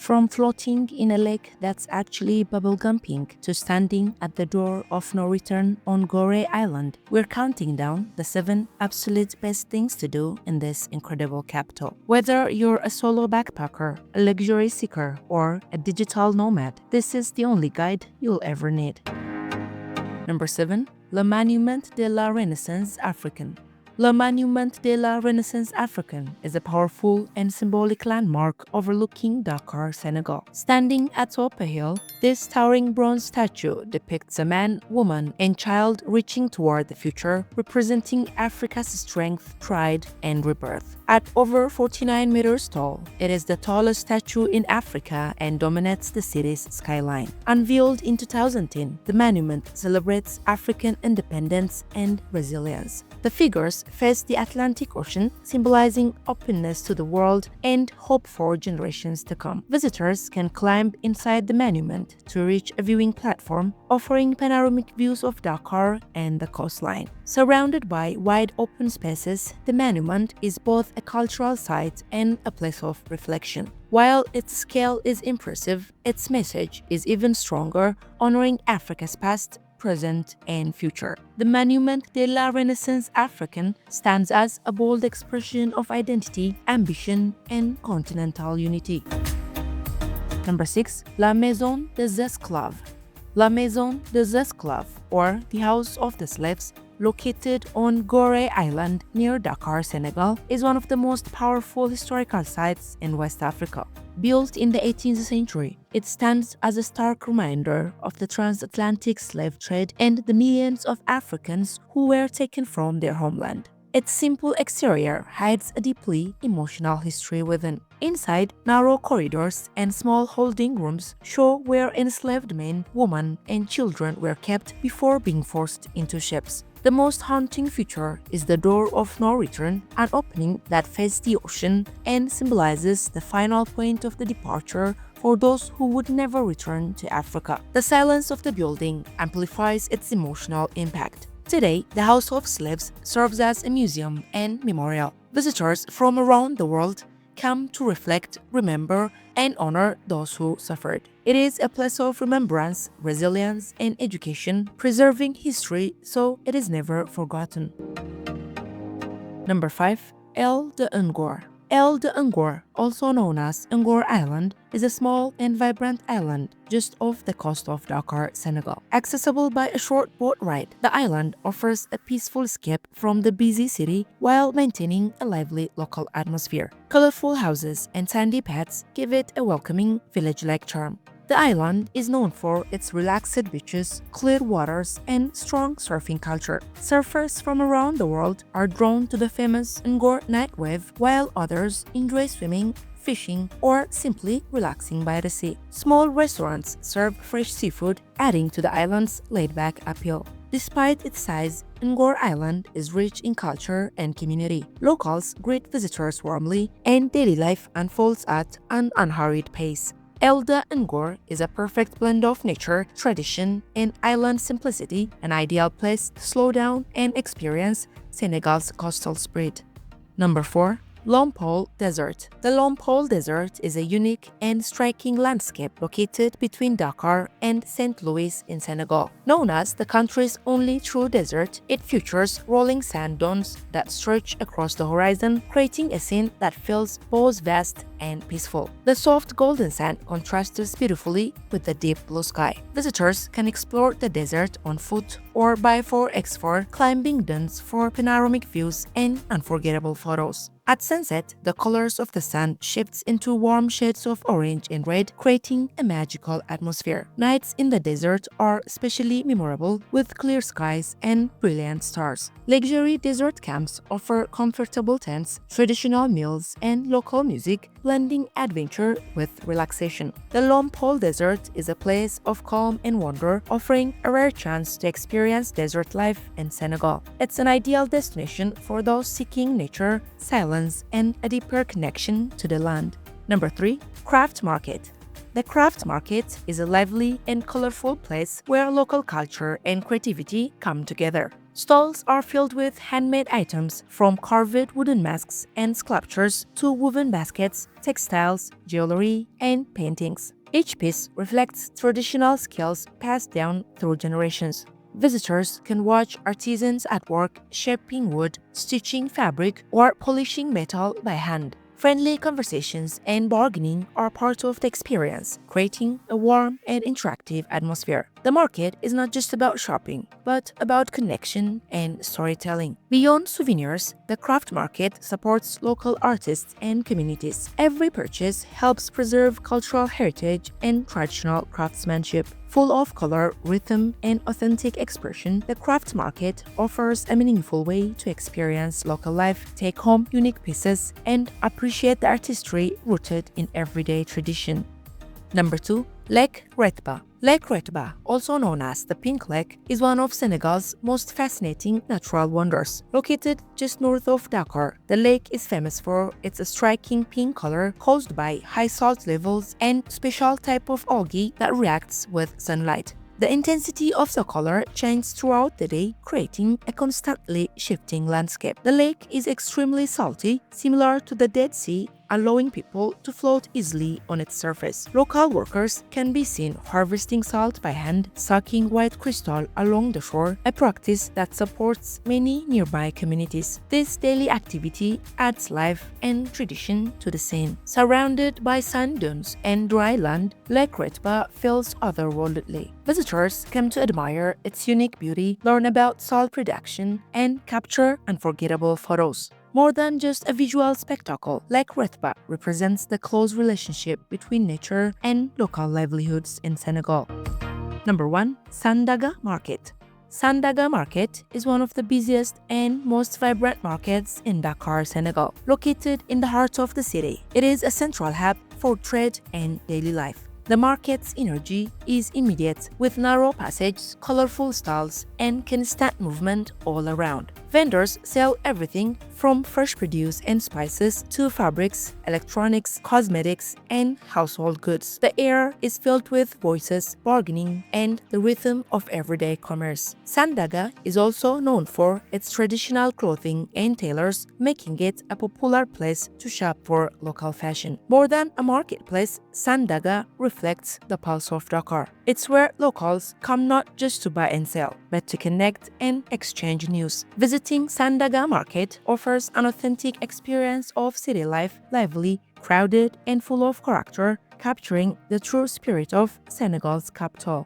From floating in a lake that's actually bubblegum pink to standing at the door of no return on Gorée Island, we're counting down the 7 absolute best things to do in this incredible capital. Whether you're a solo backpacker, a luxury seeker, or a digital nomad, this is the only guide you'll ever need. Number 7. Le Monument de la Renaissance Africaine. Le Monument de la Renaissance Africaine is a powerful and symbolic landmark overlooking Dakar, Senegal. Standing atop a hill, this towering bronze statue depicts a man, woman, and child reaching toward the future, representing Africa's strength, pride, and rebirth. At over 49 meters tall, it is the tallest statue in Africa and dominates the city's skyline. Unveiled in 2010, the monument celebrates African independence and resilience. The figures face the Atlantic Ocean, symbolizing openness to the world and hope for generations to come. Visitors can climb inside the monument to reach a viewing platform, offering panoramic views of Dakar and the coastline. Surrounded by wide open spaces, the monument is both a cultural site and a place of reflection. While its scale is impressive, its message is even stronger, honoring Africa's past, present, and future. The Monument de la Renaissance Africaine stands as a bold expression of identity, ambition, and continental unity. Number 6. La Maison des Esclaves. La Maison des Esclaves, or the House of the Slaves, located on Gorée Island near Dakar, Senegal, is one of the most powerful historical sites in West Africa. Built in the 18th century, it stands as a stark reminder of the transatlantic slave trade and the millions of Africans who were taken from their homeland. Its simple exterior hides a deeply emotional history within. Inside, narrow corridors and small holding rooms show where enslaved men, women, and children were kept before being forced into ships. The most haunting feature is the door of no return, an opening that faces the ocean and symbolizes the final point of the departure for those who would never return to Africa. The silence of the building amplifies its emotional impact. Today, the House of Slaves serves as a museum and memorial. Visitors from around the world come to reflect, remember, and honor those who suffered. It is a place of remembrance, resilience, and education, preserving history so it is never forgotten. Number 5. Île de Ngor. Île de Ngor, also known as Ngor Island, is a small and vibrant island just off the coast of Dakar, Senegal. Accessible by a short boat ride, the island offers a peaceful escape from the busy city while maintaining a lively local atmosphere. Colorful houses and sandy paths give it a welcoming, village-like charm. The island is known for its relaxed beaches, clear waters, and strong surfing culture. Surfers from around the world are drawn to the famous Ngor night wave, while others enjoy swimming, fishing, or simply relaxing by the sea. Small restaurants serve fresh seafood, adding to the island's laid-back appeal. Despite its size, Ngor Island is rich in culture and community. Locals greet visitors warmly, and daily life unfolds at an unhurried pace. Île de Ngor is a perfect blend of nature, tradition, and island simplicity, an ideal place to slow down and experience Senegal's coastal spirit. Number 4. Lompoul Desert. The Lompoul Desert is a unique and striking landscape located between Dakar and St. Louis in Senegal. Known as the country's only true desert, it features rolling sand dunes that stretch across the horizon, creating a scene that feels both vast and peaceful. The soft golden sand contrasts beautifully with the deep blue sky. Visitors can explore the desert on foot or by 4x4, climbing dunes for panoramic views and unforgettable photos. At sunset, the colors of the sand shifts into warm shades of orange and red, creating a magical atmosphere. Nights in the desert are especially memorable with clear skies and brilliant stars. Luxury desert camps offer comfortable tents, traditional meals, and local music, blending adventure with relaxation. The Lompoul Desert is a place of calm and wonder, offering a rare chance to experience desert life in Senegal. It's an ideal destination for those seeking nature, silence, and a deeper connection to the land. Number 3. Craft Market. The craft market is a lively and colorful place where local culture and creativity come together. Stalls are filled with handmade items from carved wooden masks and sculptures to woven baskets, textiles, jewelry, and paintings. Each piece reflects traditional skills passed down through generations. Visitors can watch artisans at work shaping wood, stitching fabric, or polishing metal by hand. Friendly conversations and bargaining are part of the experience, creating a warm and interactive atmosphere. The market is not just about shopping, but about connection and storytelling. Beyond souvenirs, the craft market supports local artists and communities. Every purchase helps preserve cultural heritage and traditional craftsmanship. Full of color, rhythm, and authentic expression, the craft market offers a meaningful way to experience local life, take home unique pieces, and appreciate the artistry rooted in everyday tradition. Number 2. Lake Retba. Lake Retba, also known as the Pink Lake, is one of Senegal's most fascinating natural wonders. Located just north of Dakar, the lake is famous for its striking pink color caused by high salt levels and special type of algae that reacts with sunlight. The intensity of the color changes throughout the day, creating a constantly shifting landscape. The lake is extremely salty, similar to the Dead Sea, allowing people to float easily on its surface. Local workers can be seen harvesting salt by hand, sucking white crystal along the shore, a practice that supports many nearby communities. This daily activity adds life and tradition to the scene. Surrounded by sand dunes and dry land, Lake Retba feels otherworldly. Visitors come to admire its unique beauty, learn about salt production, and capture unforgettable photos. More than just a visual spectacle, Lake Retba represents the close relationship between nature and local livelihoods in Senegal. Number 1. Sandaga Market. Sandaga Market is one of the busiest and most vibrant markets in Dakar, Senegal. Located in the heart of the city, it is a central hub for trade and daily life. The market's energy is immediate, with narrow passages, colorful stalls, and constant movement all around. Vendors sell everything from fresh produce and spices to fabrics, electronics, cosmetics, and household goods. The air is filled with voices, bargaining, and the rhythm of everyday commerce. Sandaga is also known for its traditional clothing and tailors, making it a popular place to shop for local fashion. More than a marketplace, Sandaga reflects the pulse of Dakar. It's where locals come not just to buy and sell, but to connect and exchange news. Visiting Sandaga Market offers an authentic experience of city life, lively, crowded, and full of character, capturing the true spirit of Senegal's capital.